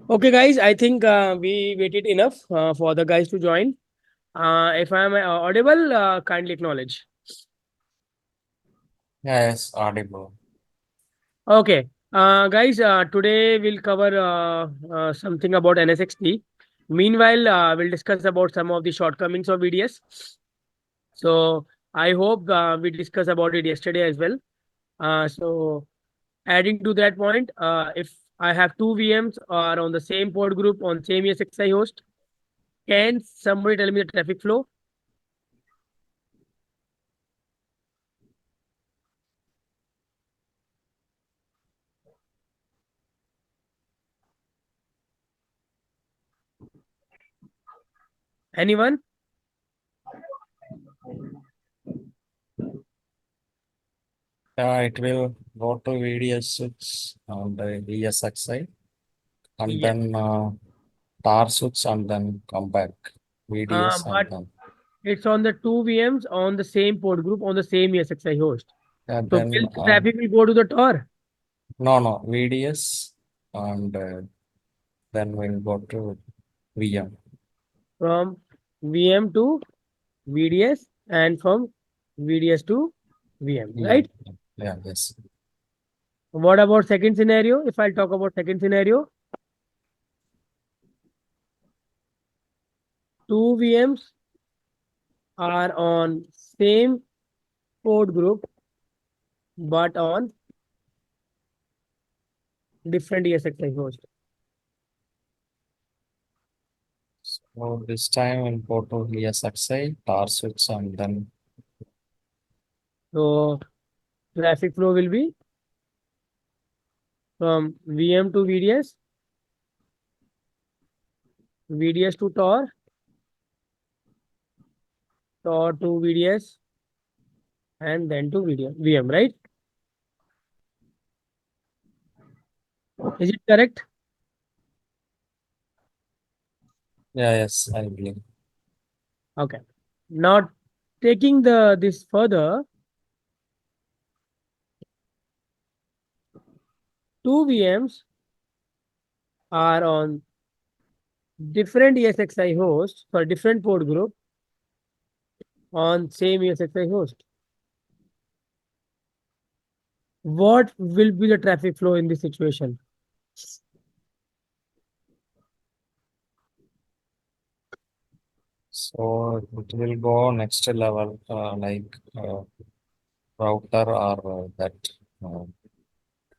Okay, guys, I think we waited enough for the guys to join. If I am audible, kindly acknowledge. Yes, audible. Okay, guys, today we'll cover something about NSX-T. Meanwhile, we'll discuss about some of the shortcomings of VDS. So I hope we discussed about it yesterday as well. So adding to that point, if I have two VMs are on the same port group on same ESXi host, can somebody tell me the traffic flow? Anyone? It will go to VDS switch and ESXi and Yes. then tar switch and then come back VDS But and then it's on the two VMs on the same port group on the same ESXi host. and So then will the traffic will go to the Tor no VDS and then we'll go to VM. from VM to VDS and from VDS to VM, VM. right? Yeah, yes. What about second scenario? If I'll talk about second scenario, two VMs are on same port group but on different ESXi host. So this time we'll go to ESXi, tar switch and then So traffic flow will be from VM to VDS, VDS to Tor, Tor to VDS, and then to VM, right? Is it correct? yeah, yes, I believe. Okay. Now taking the this further, two VMs are on different ESXi hosts for different port group on same ESXi host. What will be the traffic flow in this situation? So it will go next level like router or that uh,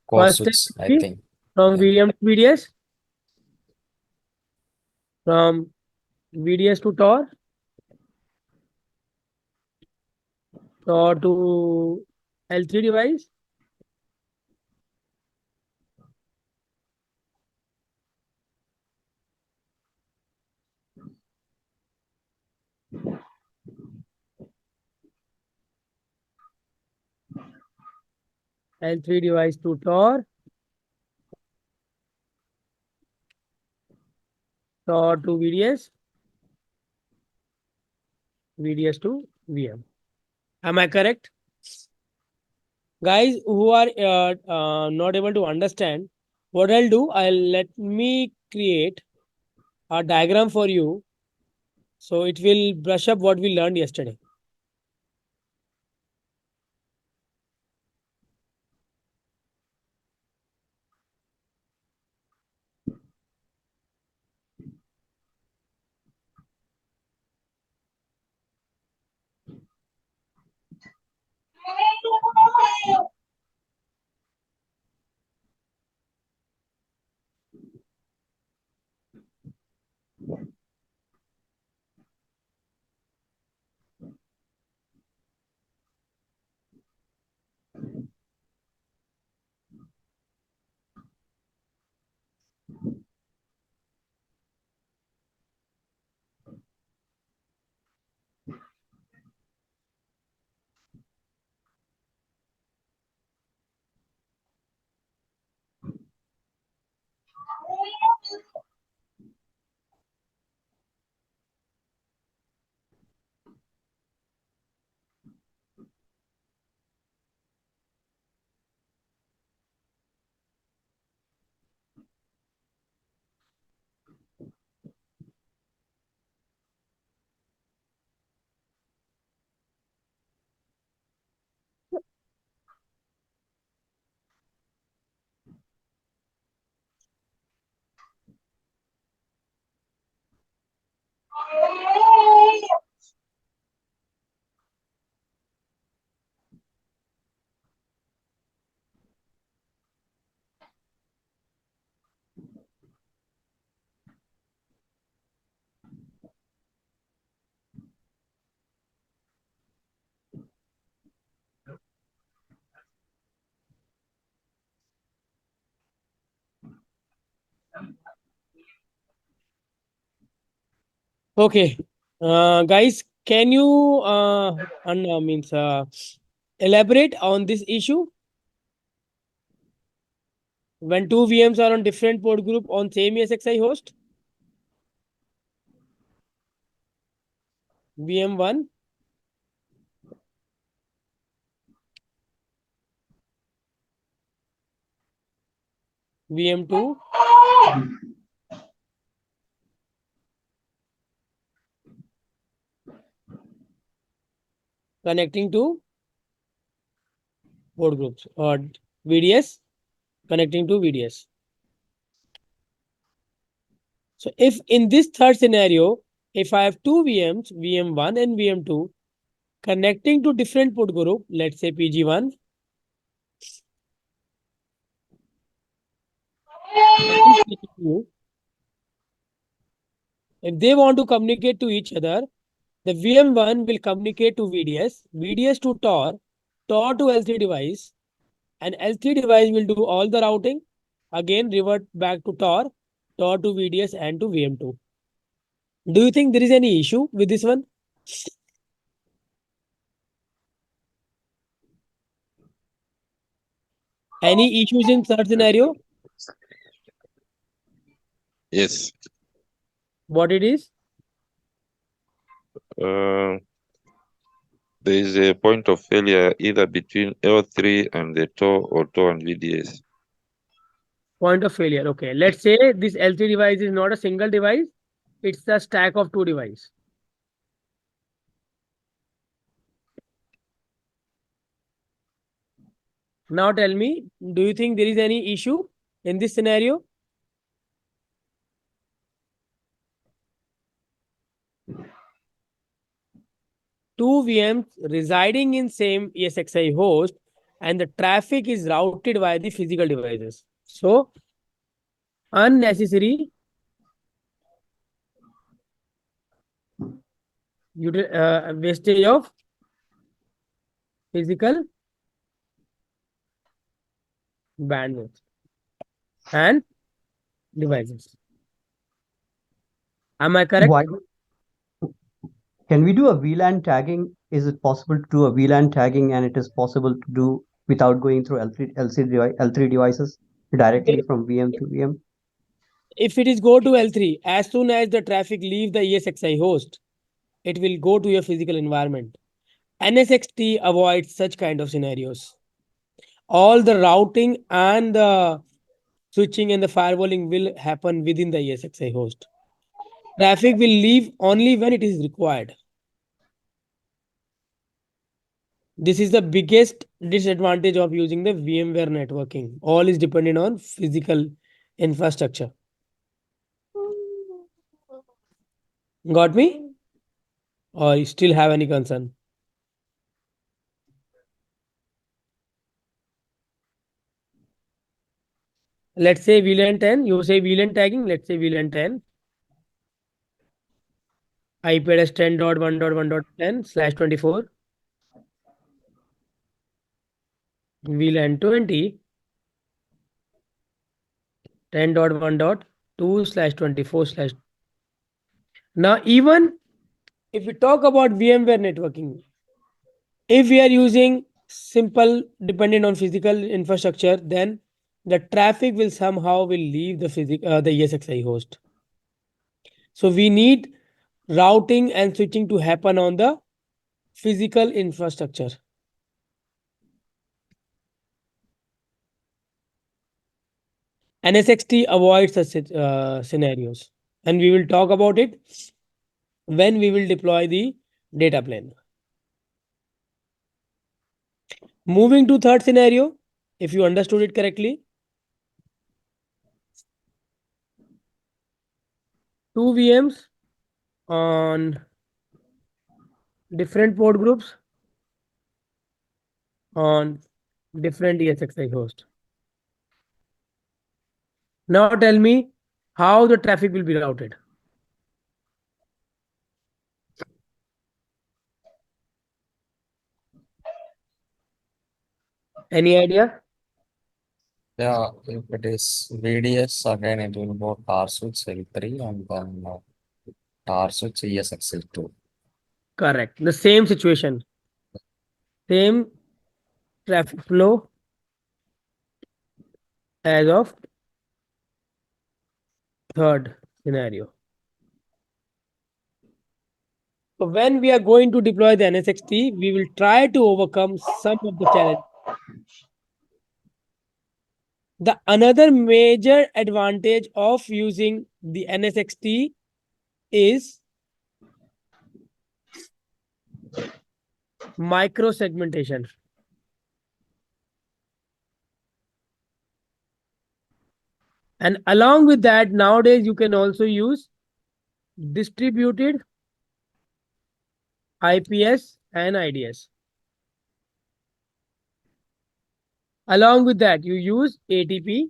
core First step switch, will I be think. from Yeah. VM to VDS, from VDS to Tor, Tor to L3 device, L3 device to Tor, Tor to VDS, VDS to VM. Am I correct? Guys who are not able to understand, what I'll do, I'll let me create a diagram for you so it will brush up what we learned yesterday. Okay. Guys, can you elaborate on this issue? When two VMs are on different port group on same ESXi host, VM1, VM2, connecting to port groups, or VDS connecting to VDS. So if in this third scenario, if I have two VMs, VM1 and VM2, connecting to different port group, let's say PG1, and PG2, if they want to communicate to each other, the VM1 will communicate to VDS, VDS to Tor, Tor to L3 device, and L3 device will do all the routing, again revert back to Tor, Tor to VDS and to VM2. Do you think there is any issue with this one? Any issues in third scenario? Yes. What it is? Uh, there is a point of failure either between L3 and the TOR or TOR and VDS. Point of failure. Okay. Let's say this L3 device is not a single device. It's a stack of two devices. Now tell me, do you think there is any issue in this scenario? Two VMs residing in same ESXi host and the traffic is routed by the physical devices. So unnecessary wastage of physical bandwidth and devices. Am I correct? Why can we do a VLAN tagging? Is it possible to do a VLAN tagging and it is possible to do without going through L3 devices directly from VM to VM? If it is go to L3, as soon as the traffic leaves the ESXi host, it will go to your physical environment. NSX-T avoids such kind of scenarios. All the routing and the switching and the firewalling will happen within the ESXi host. Traffic will leave only when it is required. This is the biggest disadvantage of using the VMware networking. All is dependent on physical infrastructure. Got me? Or you still have any concern? Let's say VLAN 10, you say VLAN tagging, let's say VLAN 10. IP address 10.1.1.10/24. VLAN 20, 10.1.2/24/. Now, even if we talk about VMware networking, if we are using simple dependent on physical infrastructure, then the traffic will somehow will leave the ESXi host. So we need routing and switching to happen on the physical infrastructure. NSX-T avoids such scenarios, and we will talk about it when we will deploy the data plane. Moving to third scenario, if you understood it correctly, two VMs on different port groups on different ESXi host. Now tell me how the traffic will be routed. Any idea? Yeah, if it is VDS, again it will go tar switch L3 and then tar switch ESXL2. Correct. The same situation. Same traffic flow as of third scenario. So when we are going to deploy the NSX-T, we will try to overcome some of the challenges. The another major advantage of using the NSX-T is micro segmentation. And along with that, nowadays you can also use distributed IPS and IDS. Along with that, you use ATP.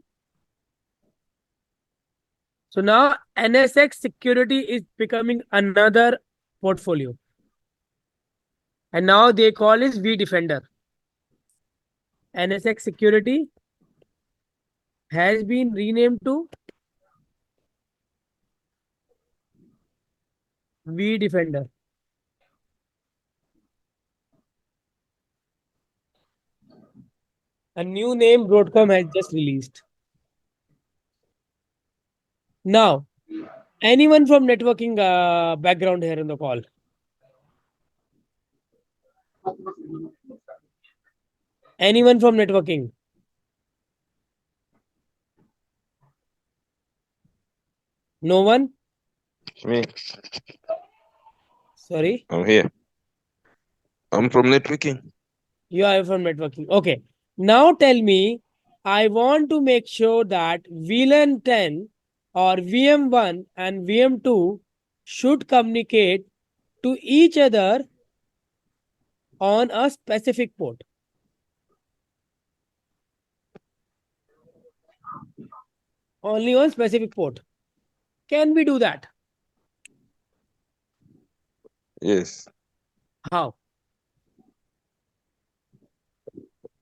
So now NSX security is becoming another portfolio. And now they call it vDefender. NSX security has been renamed to vDefender. A new name Broadcom has just released. Now, anyone from networking background here in the call? Anyone from networking? No one? Me, Sorry, I'm here. I'm from networking. you are from networking. Okay. Now tell me, I want to make sure that VLAN 10 or VM1 and VM2 should communicate to each other on a specific port. Only on specific port. Can we do that? Yes. How?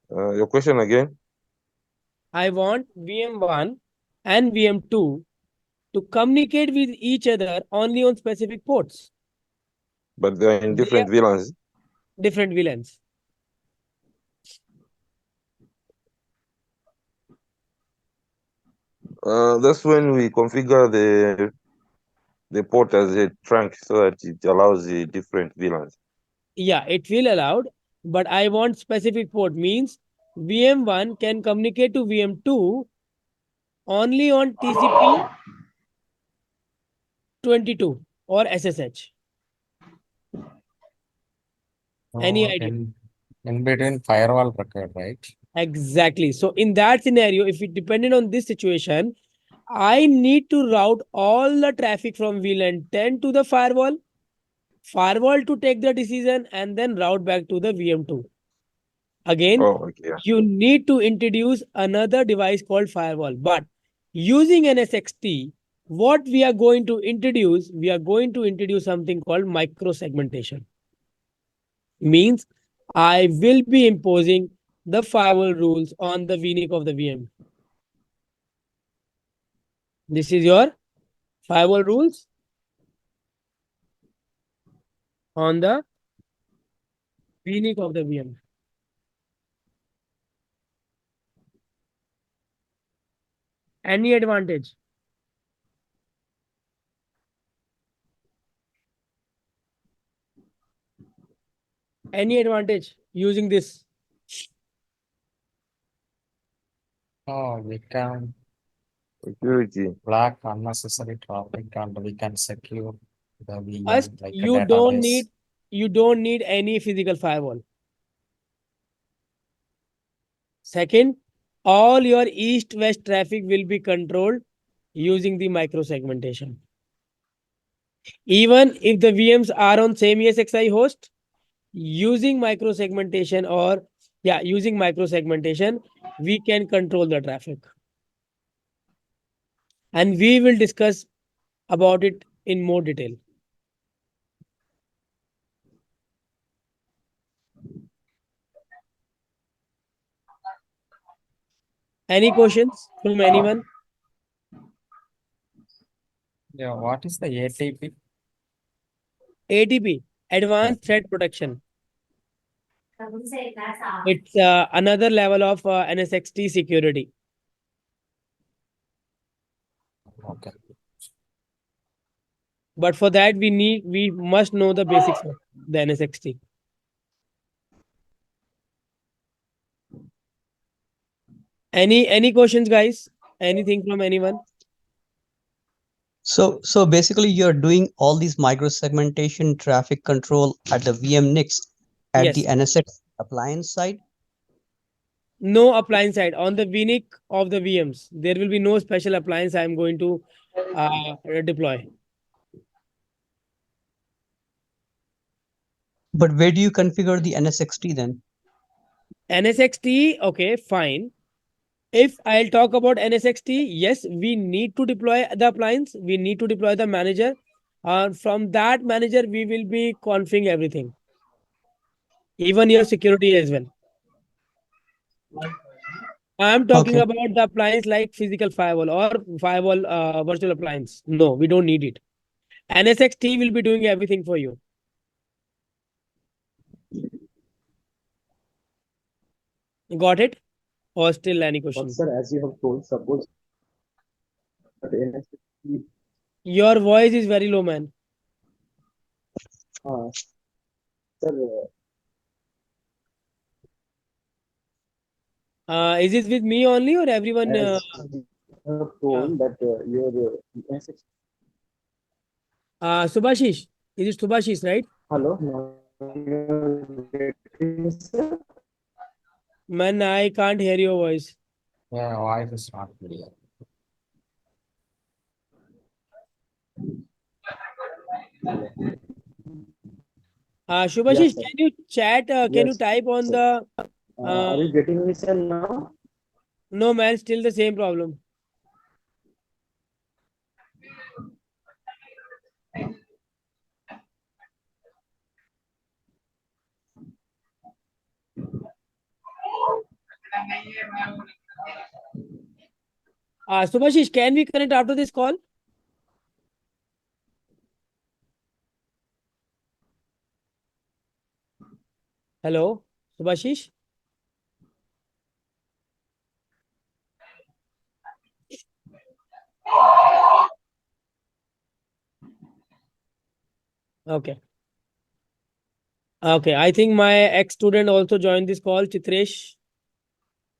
Your question again? I want VM1 and VM2 to communicate with each other only on specific ports. But they're in They different VLANs. different VLANs. That's when we configure the port as a trunk so that it allows the different VLANs. Yeah, it will allowed, but I want specific port means VM1 can communicate to VM2 only on TCP 22 or SSH. Any idea? In between firewall record, right? Exactly. So in that scenario, if it depended on this situation, I need to route all the traffic from VLAN 10 to the firewall to take the decision and then route back to the VM2. Again, Oh, okay. you need to introduce another device called firewall. But using NSX-T, what we are going to introduce, something called micro segmentation. Means I will be imposing the firewall rules on the VNIC of the VM. This is your firewall rules on the VNIC of the VM. Any advantage? Any advantage using this? Oh, we can Security. block unnecessary traffic and we can secure the VM First, like a you don't database. need any physical firewall. Second, all your east-west traffic will be controlled using the micro segmentation. Even if the VMs are on same ESXi host, using micro segmentation we can control the traffic. And we will discuss about it in more detail. Any questions from anyone? Yeah, what is the ATP? ATP, Advanced Threat Protection. It's another level of NSX-T security. Okay. But for that, we must know the basics of the NSX-T. Any questions, guys? Anything from anyone? So basically, you're doing all these microsegmentation traffic control at the VM NICs at the Yes. NSX appliance side. No appliance side. On the VNIC of the VMs, there will be no special appliance I am going to deploy. But where do you configure the NSX-T then? NSX-T, okay, fine. If I'll talk about NSX-T, yes, we need to deploy the appliance. We need to deploy the manager. From that manager, we will be configuring everything, even your security as well. I'm talking Okay. about the appliance like physical firewall or firewall virtual appliance. No, we don't need it. NSX-T will be doing everything for you. Got it? Or still any But question? sir, as you have told, suppose that NSX, Your voice is very low, man. sir, Is it with me only or everyone? as you have told that your NSX. Subhashish. Is it Subhashish, right? Hello, now you're getting, sir? Man, I can't hear your voice. Yeah, voice is not clear. Subhashish, Yes, sir. can you chat? Can you Yes, type on sir. the? Uh, Are you getting me, sir, now? no, man, still the same problem. Subhashish, can we connect after this call? Hello, Subhashish. Okay. Okay. I think my ex-student also joined this call, Chitresh.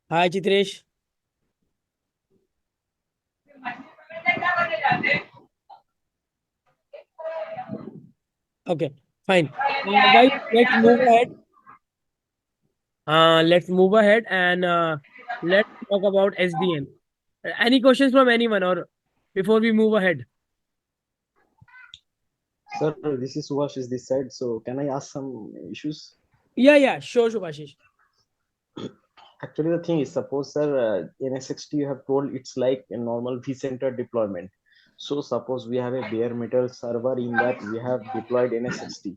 Hi, Chitresh. Okay, fine. Guys, let's move ahead. Let's move ahead and let's talk about SDN. Any questions from anyone or before we move ahead? Sir, this is Suvash is this side. So can I ask some issues? Yeah, sure, Subhashish. Actually, the thing is, suppose, sir, NSX-T you have told it's like a normal vCenter deployment. So suppose we have a bare metal server in that we have deployed NSX-T.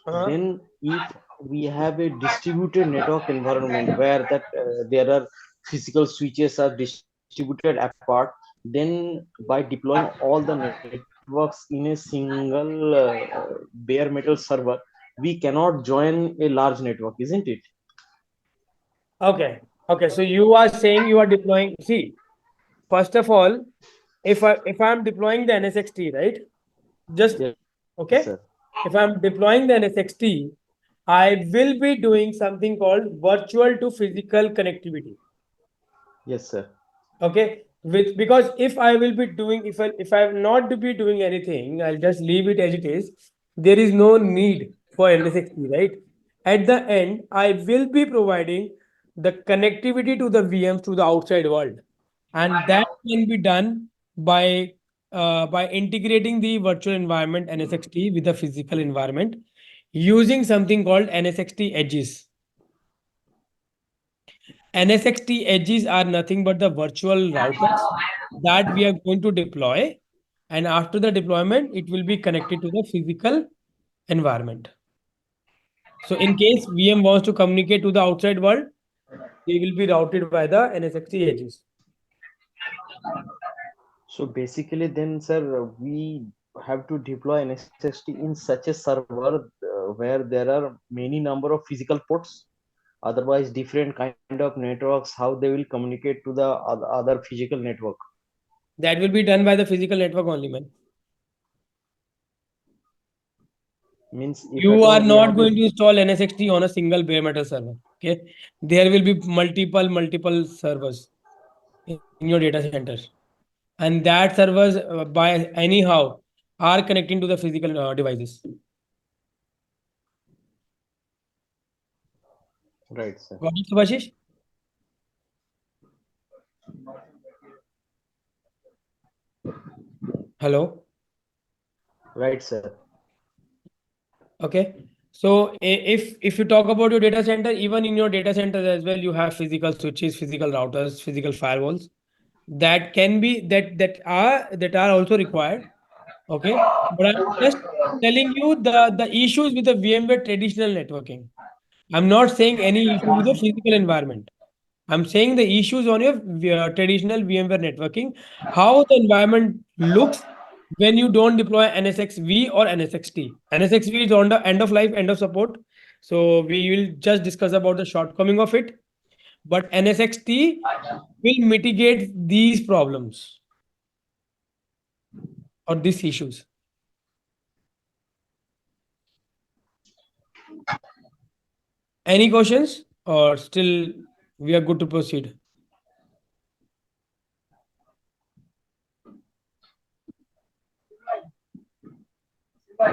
Then if we have a distributed network environment where that there are physical switches are distributed apart, then by deploying all the networks in a single bare metal server, we cannot join a large network, isn't it? Okay. Okay. So you are saying you are deploying. See, first of all, if I'm deploying the NSX-T, right? Just Yes, okay. sir. If I'm deploying the NSX-T, I will be doing something called virtual to physical connectivity. Yes, sir. Okay, with because if I will be doing if I am not to be doing anything, I'll just leave it as it is. There is no need for NSXT, right? At the end, I will be providing the connectivity to the VMs to the outside world, and that can be done by integrating the virtual environment NSXT with the physical environment using something called NSXT edges. NSXT edges are nothing but the virtual routers that we are going to deploy. And after the deployment, it will be connected to the physical environment. So in case VM wants to communicate to the outside world, they will be routed by the NSXT edges. So basically, then, sir, we have to deploy NSXT in such a server where there are many number of physical ports. Otherwise, different kind of networks, how they will communicate to the other physical network. That will be done by the physical network only, man. Means if You at are all we not have a going to install NSXT on a single bare metal server. Okay, there will be multiple servers in your data center, and that servers by anyhow are connecting to the physical devices. right, sir. Got it, Subhashish? Hello. Right, sir. Okay. So if you talk about your data center, even in your data center as well, you have physical switches, physical routers, physical firewalls that can be that are also required. Okay. But I'm just telling you the issues with the VMware traditional networking. I'm not saying any issue with the physical environment. I'm saying the issues on your traditional VMware networking, how the environment looks when you don't deploy NSX-V or NSX-T. NSX-V is on the end of life, end of support. So we will just discuss about the shortcoming of it. But NSX-T will mitigate these problems or these issues. Any questions or still we are good to proceed?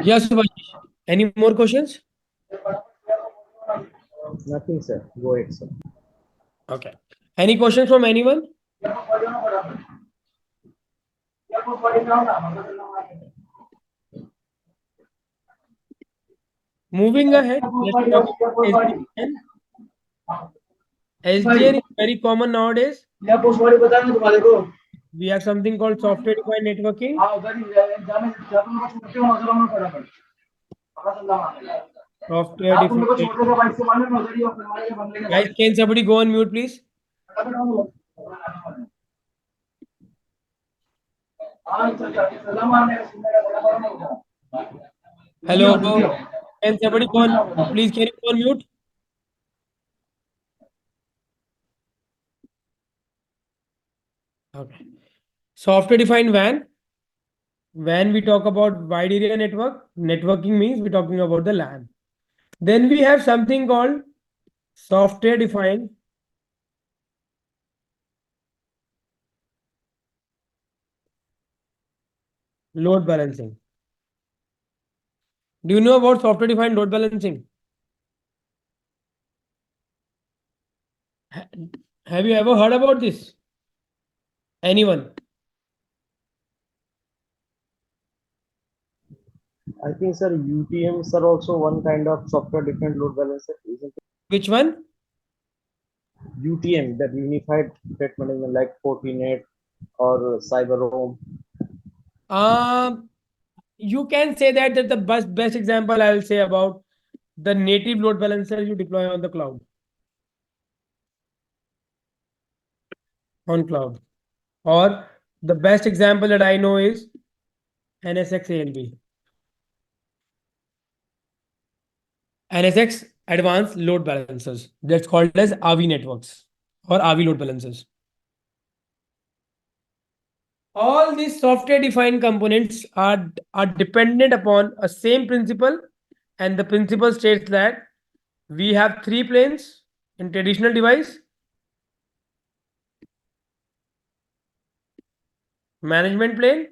Yes, Subhashish. Any more questions? Nothing, sir. Go ahead, sir. Okay. Any questions from anyone? Moving ahead, let's talk about SDN. SDN is very common nowadays. We have something called software defined networking. Software defined. Guys, can somebody go on mute, please? Hello. Can somebody go on? Please, can you go on mute? Okay. Software defined WAN. When we talk about wide area network, networking means we're talking about the LAN. Then we have something called software defined load balancing. Do you know about software defined load balancing? Have you ever heard about this? Anyone? I think, sir, UTMs are also one kind of software defined load balancer, isn't it? Which one? UTM, that unified threat management, like Fortinet or CyberRoam. You can say that the best example I will say about the native load balancer you deploy on the cloud. On cloud. Or the best example that I know is NSX-ALB. NSX Advanced Load Balancers. That's called as RV networks or RV load balancers. All these software defined components are dependent upon a same principle, and the principle states that we have three planes in traditional device: management plane,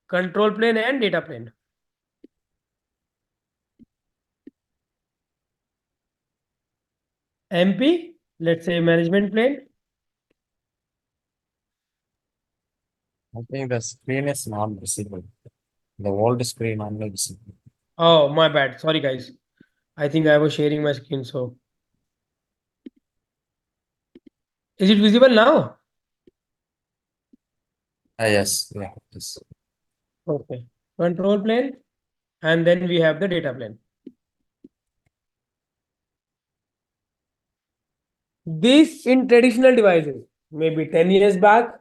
control plane, and data plane. MP, let's say management plane. I think the screen is not visible. The old screen only visible. Oh, my bad. Sorry, guys. I think I was sharing my screen. So, is it visible now? Yes, yeah, yes. Okay. Control plane, and then we have the data plane. This in traditional devices, maybe 10 years back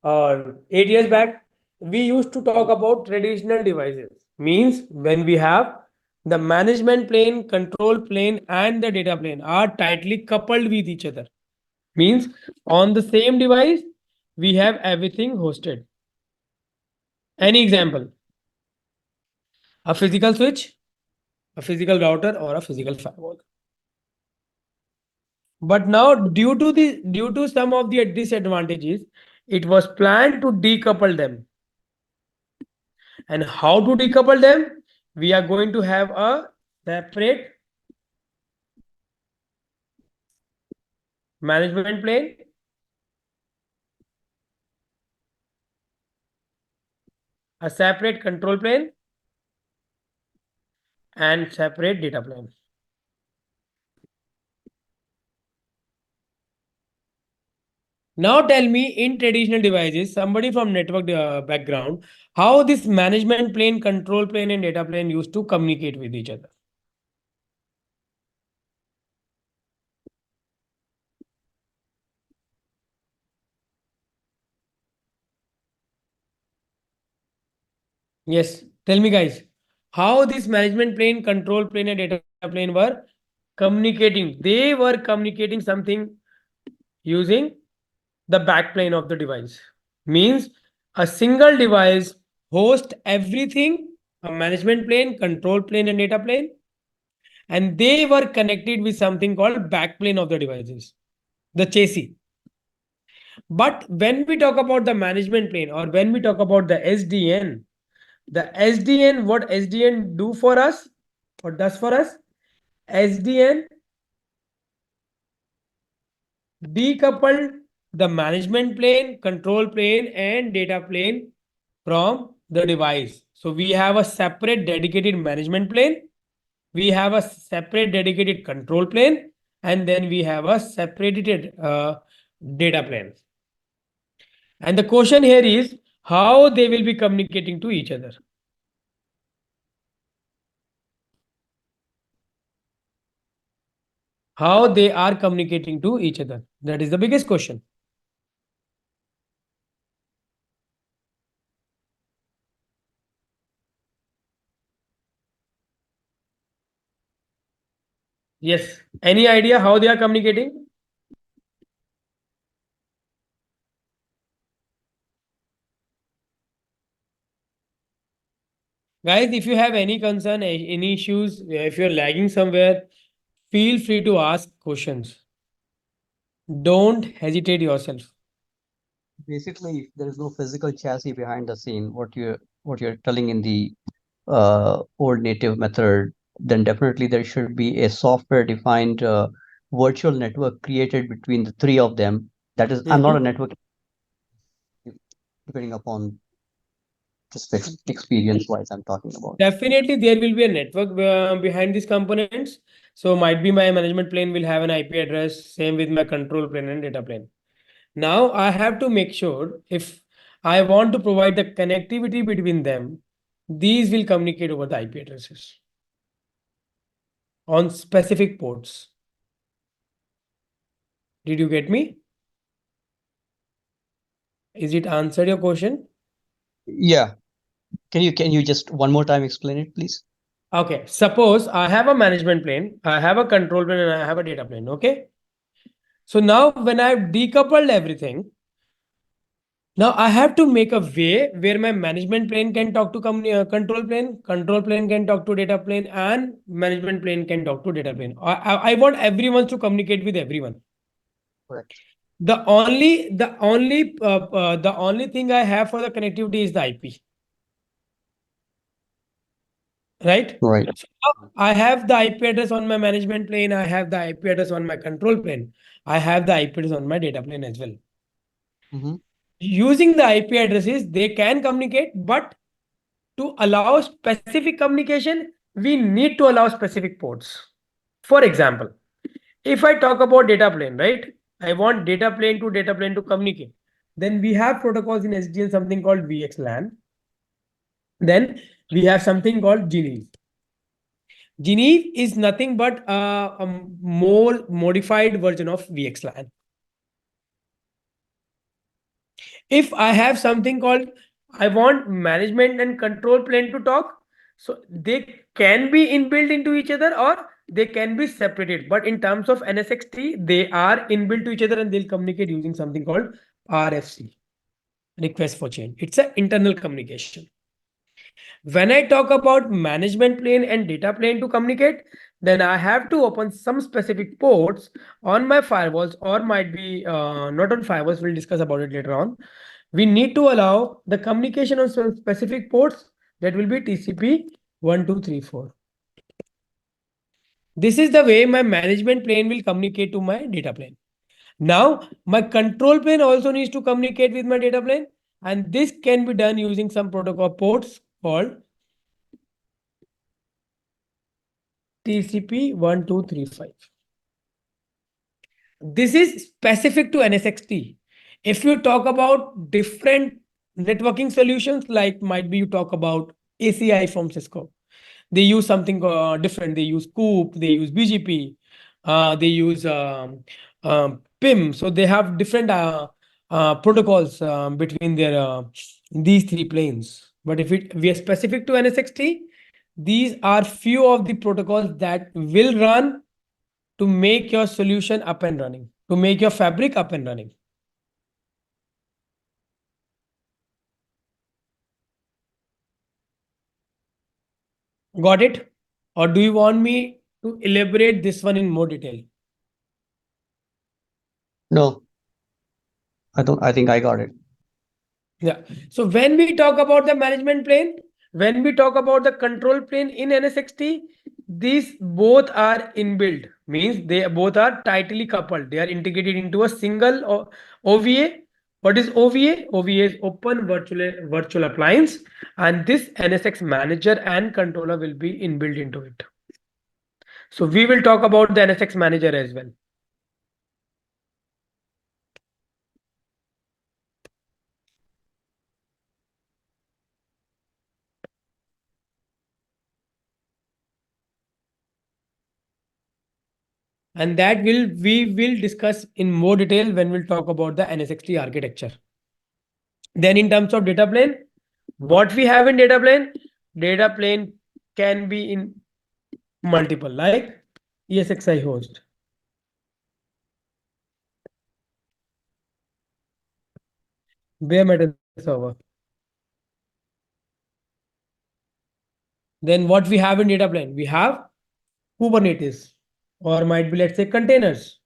or 8 years back, we used to talk about traditional devices. Means when we have the management plane, control plane, and the data plane are tightly coupled with each other. Means on the same device, we have everything hosted. Any example? A physical switch, a physical router, or a physical firewall. But now, due to some of the disadvantages, it was planned to decouple them. And how to decouple them? We are going to have a separate management plane, a separate control plane, and separate data plane. Now tell me, in traditional devices, somebody from network background, how this management plane, control plane, and data plane used to communicate with each other. Yes, tell me guys, how this management plane, control plane, and data plane were communicating. They were communicating something using the backplane of the device. Means a single device hosts everything, a management plane, control plane, and data plane, and they were connected with something called backplane of the devices, the chassis. But when we talk about the management plane or when we talk about the SDN, what SDN do for us, what does for us? SDN decoupled the management plane, control plane, and data plane from the device. So we have a separate dedicated management plane, we have a separate dedicated control plane, and then we have a separated data plane. And the question here is how they will be communicating to each other. How they are communicating to each other. That is the biggest question. Yes. Any idea how they are communicating? Guys, if you have any concern, any issues, if you're lagging somewhere, feel free to ask questions. Don't hesitate yourself. Basically, if there is no physical chassis behind the scene, what you're telling in the old native method, then definitely there should be a software-defined virtual network created between the three of them. That is, I'm not a network, depending upon just experience-wise, I'm talking about. Definitely, there will be a network behind these components. So might be my management plane will have an IP address, same with my control plane and data plane. Now I have to make sure if I want to provide the connectivity between them, these will communicate over the IP addresses on specific ports. Did you get me? Is it answered your question? Yeah. Can you just one more time explain it, please? Okay. Suppose I have a management plane, I have a control plane, and I have a data plane. Okay. So now when I've decoupled everything, now I have to make a way where my management plane can talk to control plane can talk to data plane, and management plane can talk to data plane. I want everyone to communicate with everyone. Correct. The only thing I have for the connectivity is the IP. Right? Right. So now I have the IP address on my management plane. I have the IP address on my control plane. I have the IP address on my data plane as well. Using the IP addresses, they can communicate, but to allow specific communication, we need to allow specific ports. For example, if I talk about data plane, right? I want data plane to communicate. Then we have protocols in SDN, something called VXLAN. Then we have something called Geneve. Geneve is nothing but a more modified version of VXLAN. If I have something called I want management and control plane to talk. So they can be inbuilt into each other or they can be separated. But in terms of NSXT, they are inbuilt to each other and they'll communicate using something called RFC, request for change. It's an internal communication. When I talk about management plane and data plane to communicate, then I have to open some specific ports on my firewalls or might be not on firewalls. We'll discuss about it later on. We need to allow the communication on some specific ports that will be TCP 1234. This is the way my management plane will communicate to my data plane. Now, my control plane also needs to communicate with my data plane, and this can be done using some protocol ports called TCP 1235. This is specific to NSX-T. If you talk about different networking solutions, like might be you talk about ACI from Cisco, they use something different. They use COOP, they use BGP, they use PIM. So they have different protocols between their these three planes. But if we are specific to NSX-T, these are few of the protocols that will run to make your solution up and running, to make your fabric up and running. Got it? Or do you want me to elaborate this one in more detail? No, I think I got it. Yeah. So when we talk about the management plane, when we talk about the control plane in NSX-T, these both are inbuilt, means they both are tightly coupled. They are integrated into a single OVA. What is OVA? OVA is Open Virtual Appliance, and this NSX manager and controller will be inbuilt into it. So we will talk about the NSX manager as well. And that we will discuss in more detail when we'll talk about the NSX-T architecture. Then in terms of data plane, what we have in data plane can be in multiple, like ESXi host. Bare metal server. Then what we have in data plane? We have Kubernetes, or might be, let's say, containers.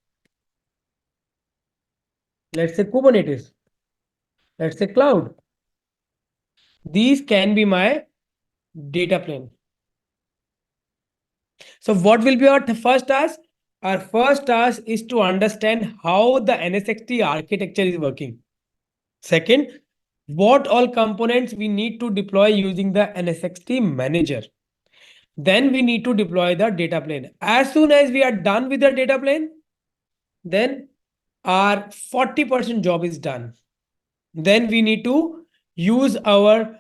Let's say Kubernetes. Let's say cloud. These can be my data plane. So what will be our first task? Our first task is to understand how the NSX-T architecture is working. Second, what all components we need to deploy using the NSX-T manager. Then we need to deploy the data plane. As soon as we are done with the data plane, then our 40% job is done. Then we need to use our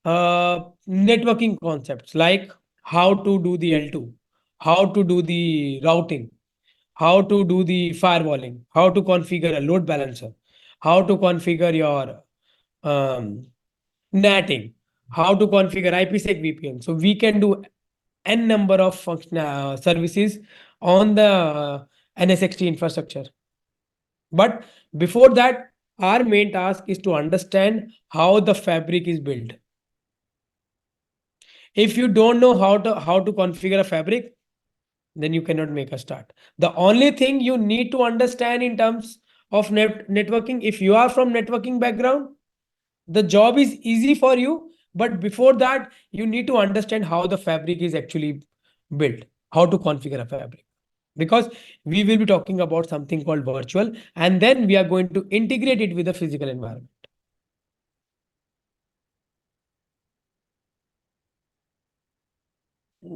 networking concepts, like how to do the L2, how to do the routing, how to do the firewalling, how to configure a load balancer, how to configure your NATing, how to configure IPsec VPN. So we can do n number of services on the NSX-T infrastructure. But before that, our main task is to understand how the fabric is built. If you don't know how to configure a fabric, then you cannot make a start. The only thing you need to understand in terms of networking, if you are from networking background, the job is easy for you. But before that, you need to understand how the fabric is actually built, how to configure a fabric. Because we will be talking about something called virtual, and then we are going to integrate it with the physical environment.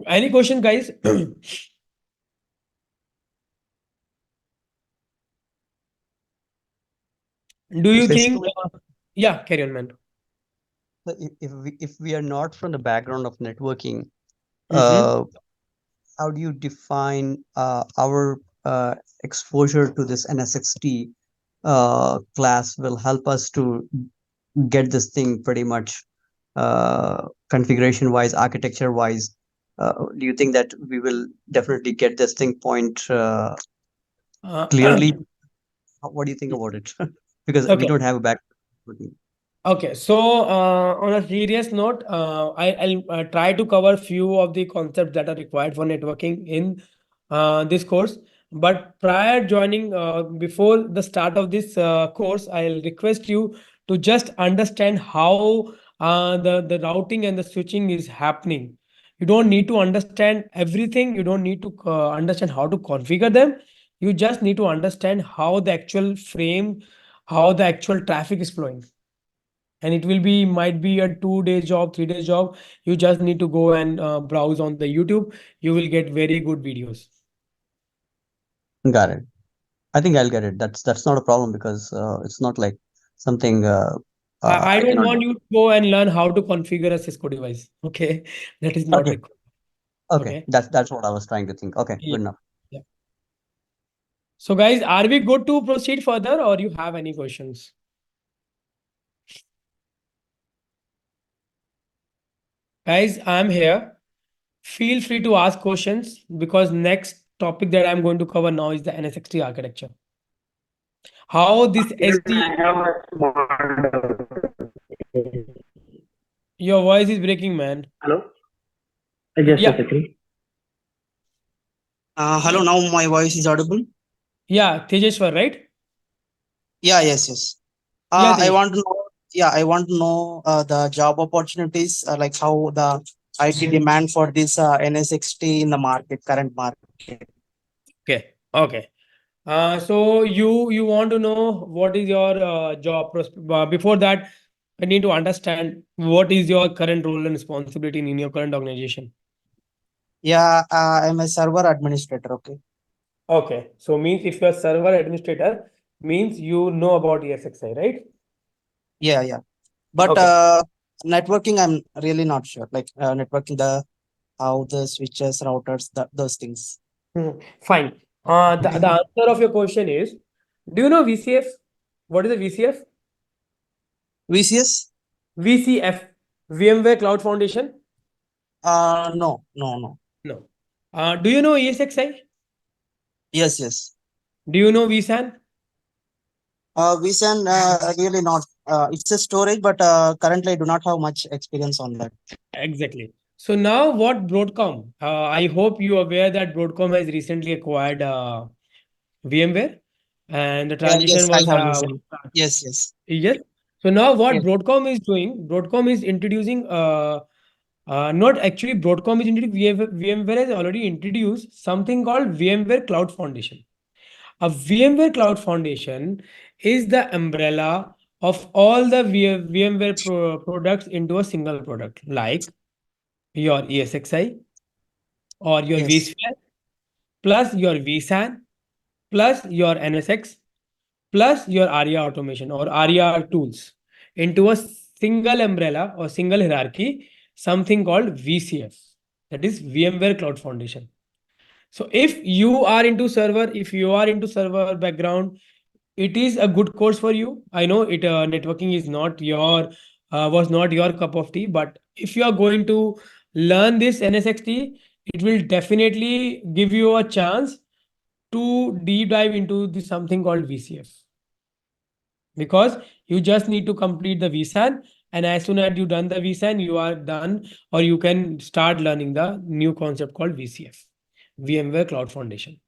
Any question, guys? Do you think? Yeah, carry on, man. If we are not from the background of networking, how do you define our exposure to this NSX-T class will help us to get this thing pretty much configuration wise, architecture wise? Do you think that we will definitely get this thing point Uh, clearly? What do you think about it? Because we okay. don't have a back. Okay, so on a serious note, I'll try to cover few of the concepts that are required for networking in this course. But prior joining, before the start of this course, I'll request you to just understand how the routing and the switching is happening. You don't need to understand everything. You don't need to understand how to configure them. You just need to understand how the actual frame, how the actual traffic is flowing, and it will be might be a 2 day job, 3 day job. You just need to go and browse on the YouTube. You will get very good videos. Got it. I think I'll get it. That's not a problem because it's not like something I I don't cannot do. want you to go and learn how to configure a Cisco device. Okay, that is not Okay, required. okay. Okay. That's what I was trying to think. Okay, Yeah. good enough. Yeah. So guys, are we good to proceed further, or you have any questions? Guys, I'm here. Feel free to ask questions, because next topic that I'm going to cover now is the NSXT architecture. How this Even SD. I have a small doubt. Your voice is breaking, man. Hello? Just a Yeah. second. Hello, now my voice is audible. Yeah, Tejeshwar, right? Yeah, yes, yes. Yeah, I Tejesh. want to know. Yeah, I want to know the job opportunities, like how the IT demand for this NSXT in the market, current market. Okay. Okay. So you want to know what is your job before that, I need to understand what is your current role and responsibility in your current organization. Yeah, I'm a server administrator. Okay. Okay. So means if you're server administrator, means you know about ESXi, right? Yeah, yeah. But Okay. networking, I'm really not sure. Like networking, the how the switches, routers, those things. Fine. The answer of your question is, do you know VCF? What is the VCF? VCS? VCF, VMware Cloud Foundation? No, no, no. No. Do you know ESXi? Yes, yes. Do you know vSAN? vSAN, really not. It's a storage, but currently I do not have much experience on that. Exactly. So now what Broadcom? I hope you are aware that Broadcom has recently acquired VMware, and the Yeah, transition yes, I was have listened. Yes, yes, yes. So now what yes, Broadcom is doing? Broadcom is introducing not actually Broadcom is introducing VMware has already introduced something called VMware Cloud Foundation. A VMware Cloud Foundation is the umbrella of all the VMware products into a single product, like your ESXi or your yes, vSphere plus your vSAN plus your NSX plus your ARIA automation or ARIA tools into a single umbrella or single hierarchy, something called VCF, that is VMware Cloud Foundation. So if you are into server background, it is a good course for you. I know it networking is not your was not your cup of tea, but if you are going to learn this NSXT, it will definitely give you a chance to deep dive into the something called VCF, because you just need to complete the vSAN, and as soon as you done the vSAN, you are done, or you can start learning the new concept called VCF, VMware Cloud Foundation.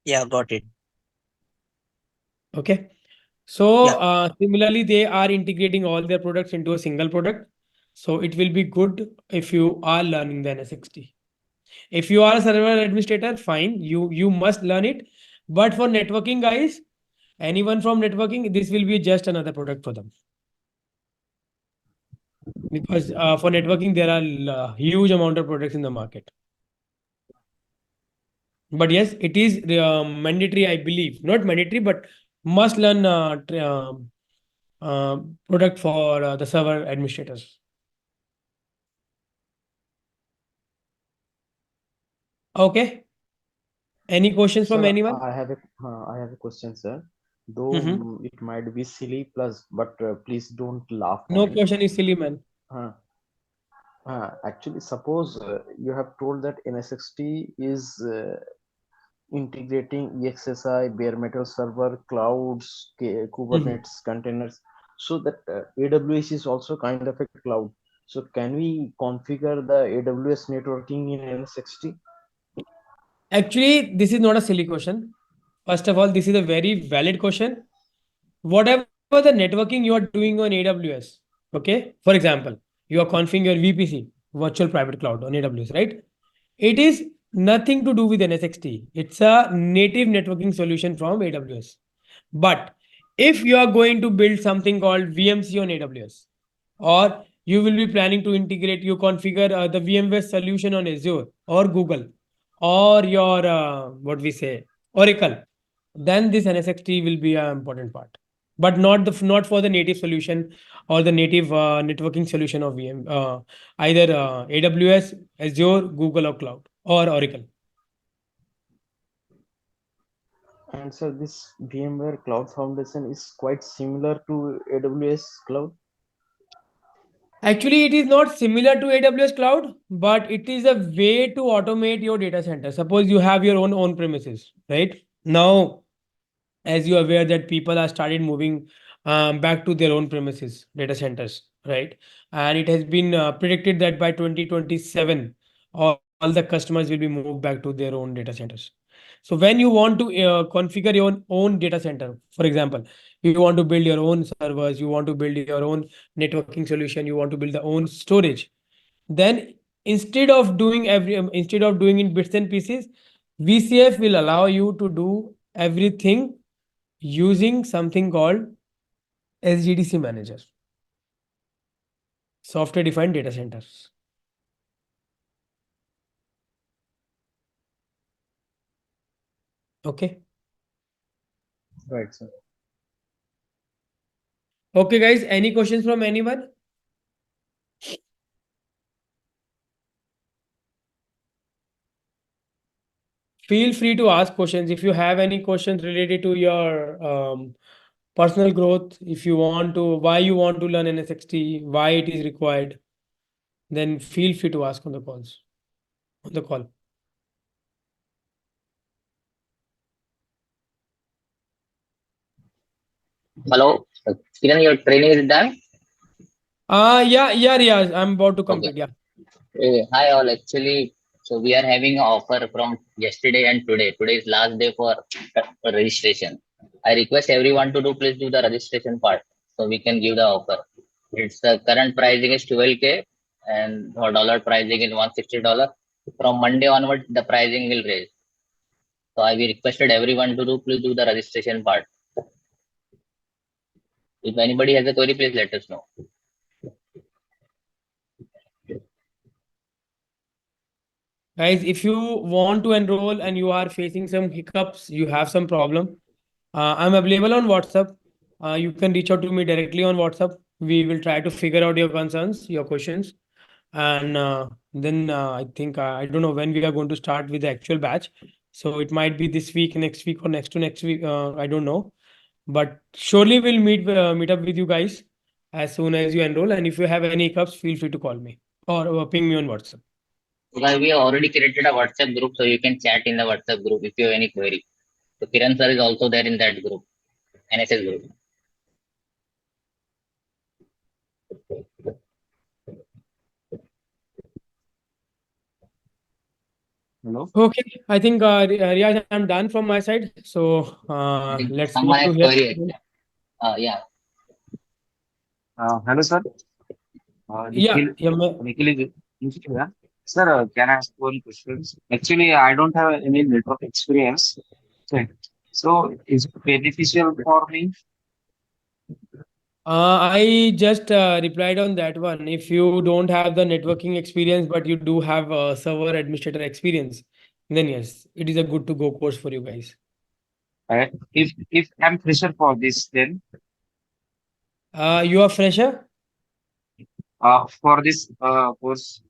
yeah, got it. Okay. So Yeah, similarly, they are integrating all their products into a single product. So it will be good if you are learning the NSXT. If you are a server administrator, fine, you must learn it. But for networking guys, anyone from networking, this will be just another product for them. Because for networking, there are huge amount of products in the market. But yes, it is mandatory, I believe. Not mandatory, but must learn product for the server administrators. Okay. Any questions from Sir, anyone? I have a question, sir. though Mm-hmm. it might be silly, plus, but please don't laugh No on it. question is silly, man. Uh, Actually, suppose you have told that NSXT is integrating EXSI, bare metal server, clouds, Mhm. Kubernetes containers, so that AWS is also kind of a cloud. So can we configure the AWS networking in NSXT? Actually, this is not a silly question. First of all, this is a very valid question. Whatever the networking you are doing on AWS, okay? For example, you are configuring your VPC, virtual private cloud on AWS, right? It is nothing to do with NSXT. It's a native networking solution from AWS. But if you are going to build something called VMC on AWS, or you will be planning to integrate, you configure the VMware solution on Azure or Google, or your what we say Oracle, then this NSXT will be an important part, but not for the native solution or the native networking solution of either AWS, Azure, Google, or cloud or Oracle. And so this VMware Cloud Foundation is quite similar to AWS Cloud. Actually, it is not similar to AWS cloud, but it is a way to automate your data center. Suppose you have your own premises, right? Now, as you are aware that people are started moving back to their own premises data centers, right? And it has been predicted that by 2027 all the customers will be moved back to their own data centers. So when you want to configure your own data center, for example, you want to build your own servers, you want to build your own networking solution, you want to build the own storage, then instead of doing in bits and pieces, VCF will allow you to do everything using something called SDDC manager, software defined data centers. Okay. Right, sir. Okay, guys. Any questions from anyone? Feel free to ask questions. If you have any questions related to your personal growth, if you want to, why you want to learn NSXT, why it is required, then feel free to ask on the call. Hello, Kiran, your training is done? Yeah, I'm about to Okay. complete. Yeah. Hi all. Actually, so we are having an offer from yesterday and today. Today is last day for registration. I request everyone to please do the registration part so we can give the offer. It's the current pricing is 12K and for dollar pricing is $160. From Monday onward, the pricing will raise. So I we requested everyone to please do the registration part. If anybody has a query, please let us know. Guys, if you want to enroll and you are facing some hiccups, you have some problem, I'm available on WhatsApp. You can reach out to me directly on WhatsApp. We will try to figure out your concerns, your questions. And then I think I don't know when we are going to start with the actual batch. So it might be this week, next week, or next to next week. I don't know. But surely we'll meet up with you guys as soon as you enroll. And if you have any hiccups, feel free to call me or ping me on WhatsApp. Because we have already created a WhatsApp group, so you can chat in the WhatsApp group if you have any query. So Kiran sir is also there in that group, NSS group. Hello. Okay, I think Riyaz, I'm done from my side. So I think let's someone wait has to hear. query. Yeah. Hello, sir. Yeah, Nikhil, yeah. Nikhil is Nikhil, yeah? Sir, can I ask one question? Actually, I don't have any network experience. Okay. So, is it beneficial for me? I just replied on that one. If you don't have the networking experience, but you do have server administrator experience, then yes, it is a good to go course for you guys. If I'm fresher for this, then You are fresher. for this course,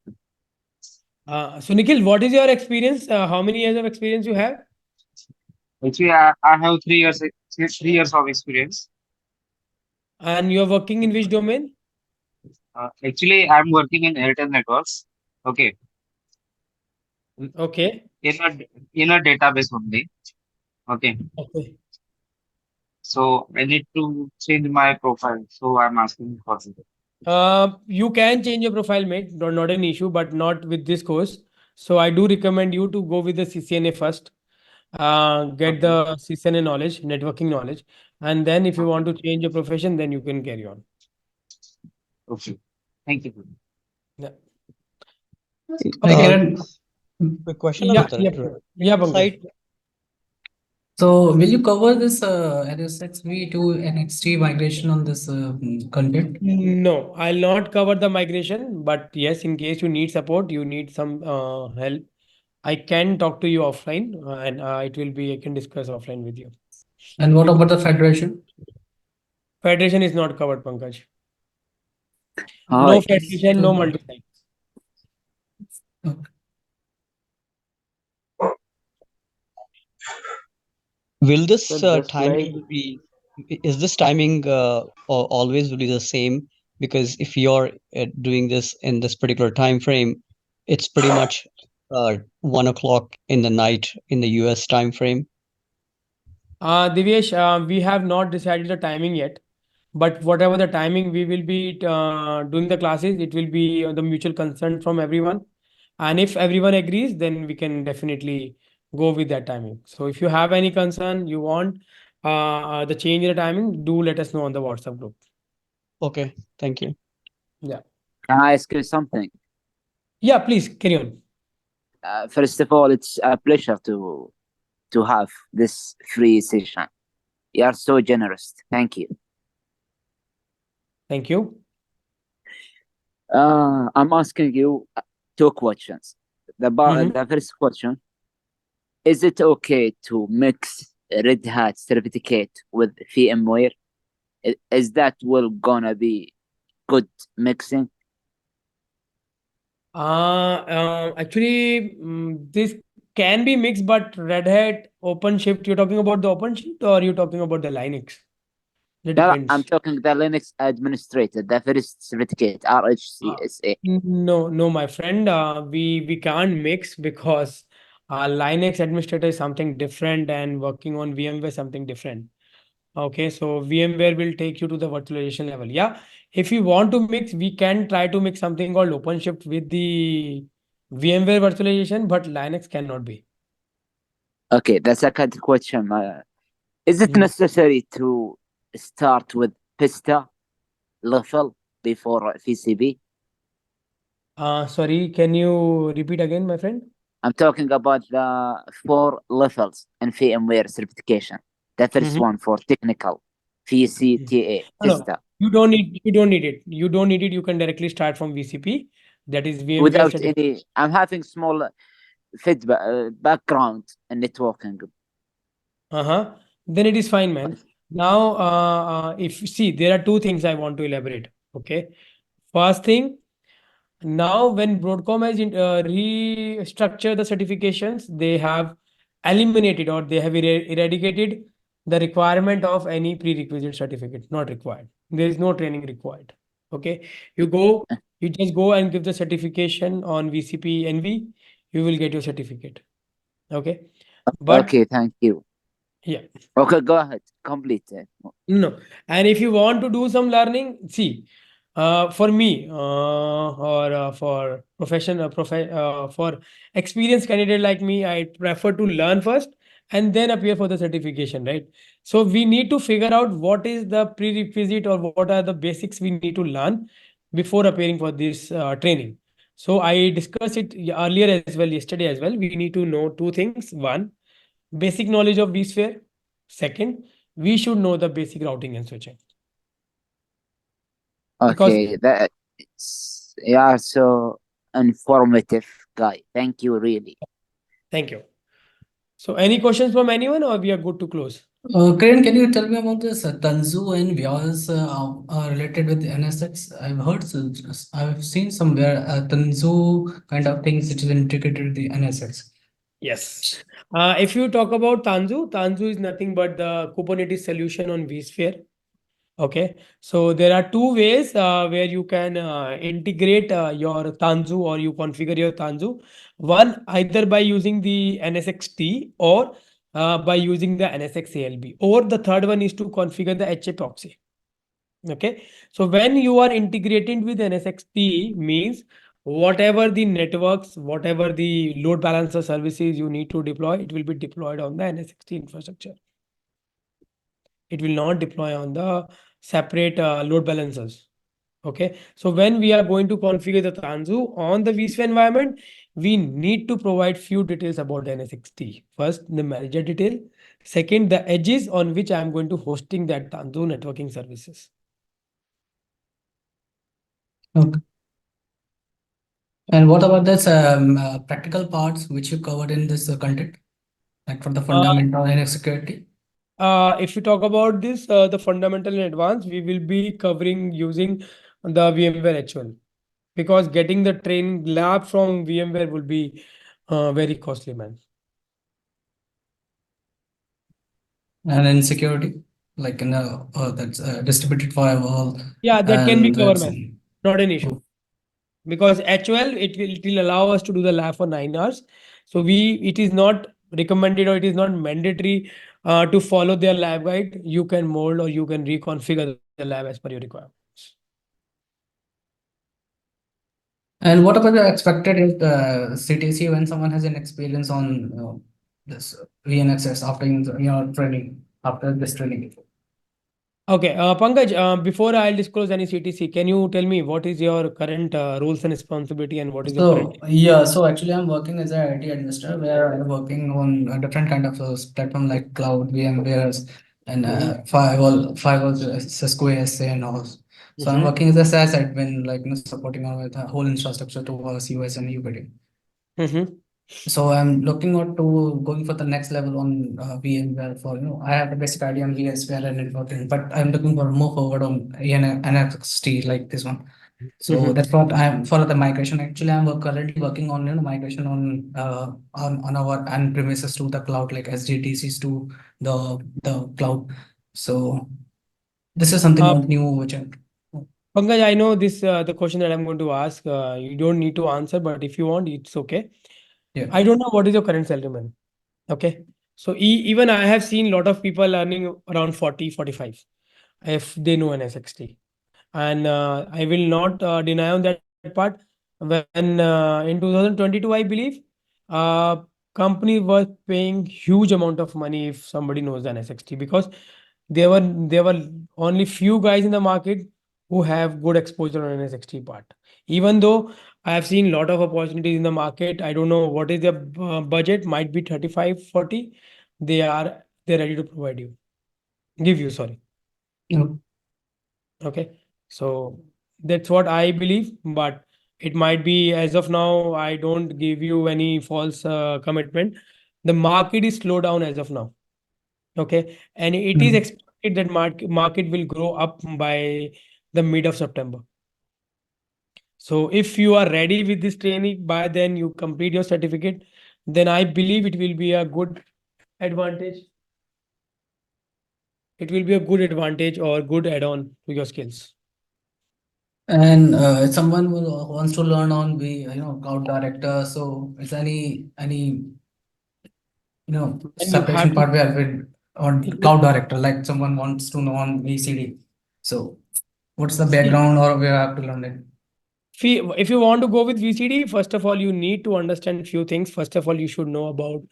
So Nikhil, what is your experience? How many years of experience you have? actually, I have 3 years 3 years of experience. And you're working in which domain? Actually, I'm working in Airtel Networks. Okay, Okay. in a in a database only. Okay, Okay. so I need to change my profile. So I'm asking for it. You can change your profile, mate. Not an issue, but not with this course. So I do recommend you to go with the CCNA first. Get Okay, the CCNA knowledge, networking knowledge, and then if you want okay, to change your profession, then you can carry on. okay. Thank you. Yeah. Hi, Okay. Kiran. Quick question on Yeah. the Yeah. Yeah, Pankaj. site. So, will you cover this NSXV to NXT migration on this content? No, I'll not cover the migration, but yes, in case you need support, you need some help, I can talk to you offline, and it will be I can discuss offline with you. And what about the federation? Federation is not covered, Pankaj. No Hi. federation, no So, multi-site. okay. Will this So just like timing be, is this timing always will be the same? Because if you're doing this in this particular time frame, it's pretty much 1 o'clock in the night in the US time frame. Divyesh, we have not decided the timing yet, but whatever the timing we will be doing the classes, it will be the mutual consent from everyone. And if everyone agrees, then we can definitely go with that timing. So if you have any concern, you want the change in the timing, do let us know on the WhatsApp group. Okay, thank you. Yeah. Can I ask you something? Yeah, please carry on. First of all, it's a pleasure to have this free session. You are so generous. Thank you. Thank you. I'm asking you two questions. Mhm. The first question: is it okay to mix Red Hat certificate with VMware? Is that will gonna be good mixing? Actually, this can be mixed, but Red Hat OpenShift, you're talking about the OpenShift or you're talking about the Linux? It No, I'm depends. talking the Linux administrator, the first certificate, RHCSA. No, no, my friend, we can't mix because Linux administrator is something different and working on VMware something different. Okay, so VMware will take you to the virtualization level. Yeah, if you want to mix, we can try to mix something called OpenShift with the VMware virtualization, but Linux cannot be. Okay, the second question. Is it Mhm. necessary to start with Pista level before VCB? Sorry, can you repeat again, my friend? I'm talking about the 4 levels in VMware certification. The first Mhm. one for technical, VCTA, No, no, Pista, you don't need it. You don't need it. You can directly start from VCP. That is VMware without certificate. any. I'm having small feedback background in networking. Uh-huh. Then it is fine, man. Now, if you see, there are two things I want to elaborate. Okay. First thing, now when Broadcom has restructured the certifications, they have eliminated or they have eradicated the requirement of any prerequisite certificate. Not required. There is no training required. Okay. You go, you just go and give the certification on VCP NV, you will get your certificate. Okay. But Okay, thank you. yeah. Okay, go ahead, complete. No. And if you want to do some learning, see, for me, or for for experienced candidate like me, I prefer to learn first and then appear for the certification, right? So we need to figure out what is the prerequisite or what are the basics we need to learn before appearing for this training. So I discussed it earlier as well, yesterday as well. We need to know two things. One, basic knowledge of vSphere. Second, we should know the basic routing and switching. Because Okay, you are so informative guy. Thank you, really. thank you. So any questions from anyone or we are good to close? Kiran, can you tell me about this Tanzu and Vyas are related with NSX? I've heard, I've seen somewhere Tanzu kind of things which is integrated with the NSX. Yes. If you talk about Tanzu, Tanzu is nothing but the Kubernetes solution on vSphere. Okay, so there are two ways where you can integrate your Tanzu or you configure your Tanzu. One, either by using the NSX-T or by using the NSX-ALB. Or the third one is to configure the HA proxy. Okay, so when you are integrated with NSX-T means whatever the networks, whatever the load balancer services you need to deploy, it will be deployed on the NSX-T infrastructure. It will not deploy on the separate load balancers. Okay, so when we are going to configure the Tanzu on the vSphere environment, we need to provide few details about NSX-T. First, the manager detail. Second, the edges on which I am going to hosting that Tanzu networking services. Okay. And what about this practical parts which you covered in this content, like for the fundamental and security? If you talk about this, the fundamental and advanced, we will be covering using the VMware H1 because getting the training lab from VMware will be very costly, man. And in security, like in that's distributed firewall, Yeah, that can be and covered, that's man. Not an issue. Because HOL it will allow us to do the lab for 9 hours. So it is not recommended or it is not mandatory to follow their lab guide. You can mold or you can reconfigure the lab as per your requirements. And what about the expected CTC when someone has an experience on this VNXS after your training, after this training? Okay, Pankaj, before I'll disclose any CTC, can you tell me what is your current roles and responsibility and what is your current? So yeah, so actually I'm working as a IT administrator where I'm working on a different kind of platform like cloud, VMwares, and firewall, Cisco ASA and all. So I'm working as a SaaS admin, like supporting with the whole infrastructure towards US and UBD. So I'm looking out to going for the next level on VMware for I have a basic idea on VSphere and networking, but I'm looking for more forward on NXT like this one. So that's what I'm for the migration. Actually, I'm currently working on migration on our on premises to the cloud, like SDDCs to the cloud. So this is something new which I'm. Pankaj, I know this the question that I'm going to ask. You don't need to answer, but if you want, it's okay. Yeah. I don't know what is your current salary, man. Okay. So even I have seen a lot of people earning around 40, 45 if they know NSXT. And I will not deny on that part. When in 2022, I believe, uh, company was paying huge amount of money if somebody knows the NSXT because there were only few guys in the market who have good exposure on NSXT part. Even though I have seen a lot of opportunities in the market, I don't know what is their budget, might be 35, 40. They're ready to provide you, give you, sorry. Okay, so that's what I believe, but it might be as of now, I don't give you any false commitment. The market is slow down as of now. Okay, and it is expected that market will grow up by the mid of September. So if you are ready with this training by then you complete your certificate, then I believe it will be a good advantage. It will be a good advantage or good add-on to your skills. And if someone wants to learn on the cloud director, so is any And you separation have to part where with on cloud director, like someone wants to know on VCD. So what's the see, background or we have to learn it? if you want to go with VCD, first of all, you need to understand few things. First of all, you should know about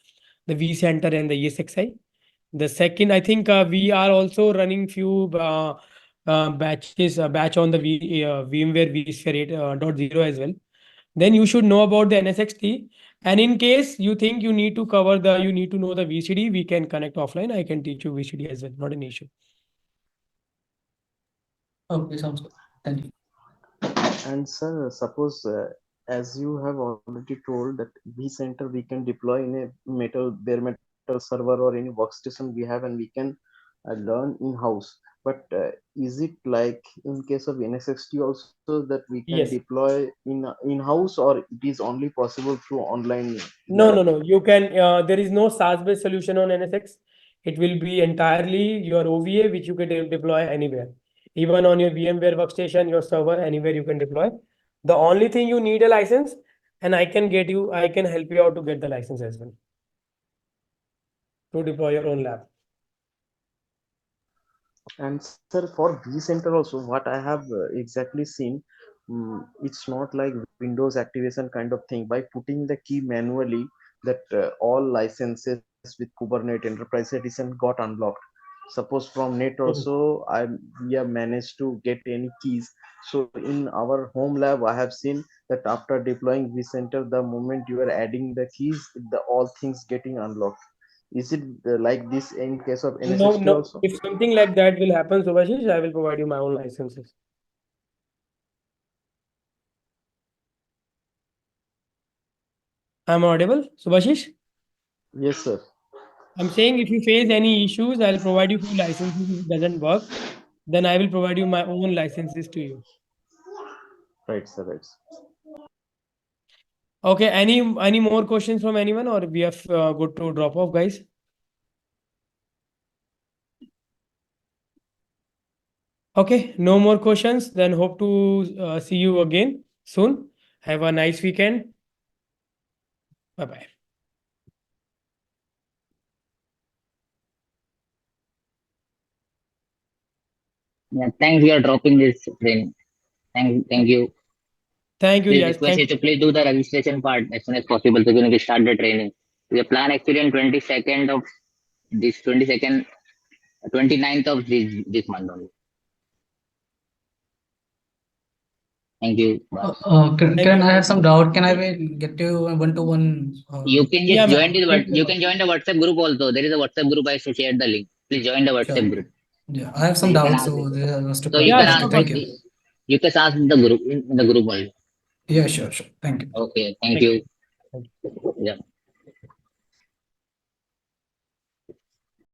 the vCenter and the ESXi. The second, I think we are also running few batch on the VMware vSphere 8.0 as well. Then you should know about the NSX-T. And in case you think you need to you need to know the VCD, we can connect offline. I can teach you VCD as well, not an issue. Okay, sounds good. Thank you. And sir, suppose as you have already told that vCenter we can deploy in a bare metal server or any workstation we have, and we can learn in house. But is it like in case of NSXT also that we can Yes. deploy in-house, or it is only possible through online No, lab? no. You can, there is no SaaS-based solution on NSX. It will be entirely your OVA, which you can deploy anywhere. Even on your VMware workstation, your server, anywhere you can deploy. The only thing you need a license, and I can help you out to get the license as well to deploy your own lab. And sir, for vCenter also, what I have exactly seen, it's not like Windows activation kind of thing. By putting the key manually, that all licenses with Kubernetes Enterprise Edition got unlocked. Suppose from net also, we have managed to get any keys. So in our home lab, I have seen that after deploying vCenter, the moment you are adding the keys, the all things getting unlocked. Is it like this in case of No, NSXT no. also? If something like that will happen, Subhashish, I will provide you my own licenses. I'm audible, Subhashish? Yes, sir. I'm saying if you face any issues, I'll provide you few licenses. If it doesn't work, then I will provide you my own licenses to you. Right, sir. Right. Okay. Any more questions from anyone, or we have good to drop off, guys? Okay. No more questions. Then hope to see you again soon. Have a nice weekend. Bye bye. Yeah, thanks. We are dropping this training. Thank you. Thank you, Please Yas. request Thank you to please do the registration part as soon as possible so we can start the training. We plan actually on 22nd of this 22nd, 29th of this month only. Thank you. Bye. Thank Can you. I have some doubt? Can I get you one-to-one? You can Yeah, just man. join Thank you you. can join the WhatsApp group also. There is a WhatsApp group. I shared the link. Please join the Sure. WhatsApp group. Yeah, I have So some you can doubts, ask. so there was to So you Yeah, can clarify. ask. sure, Thank you. You can ask the group in the group only. Yeah, sure. Thank you. Okay. Thank Thank you. you. Thank you. Yeah.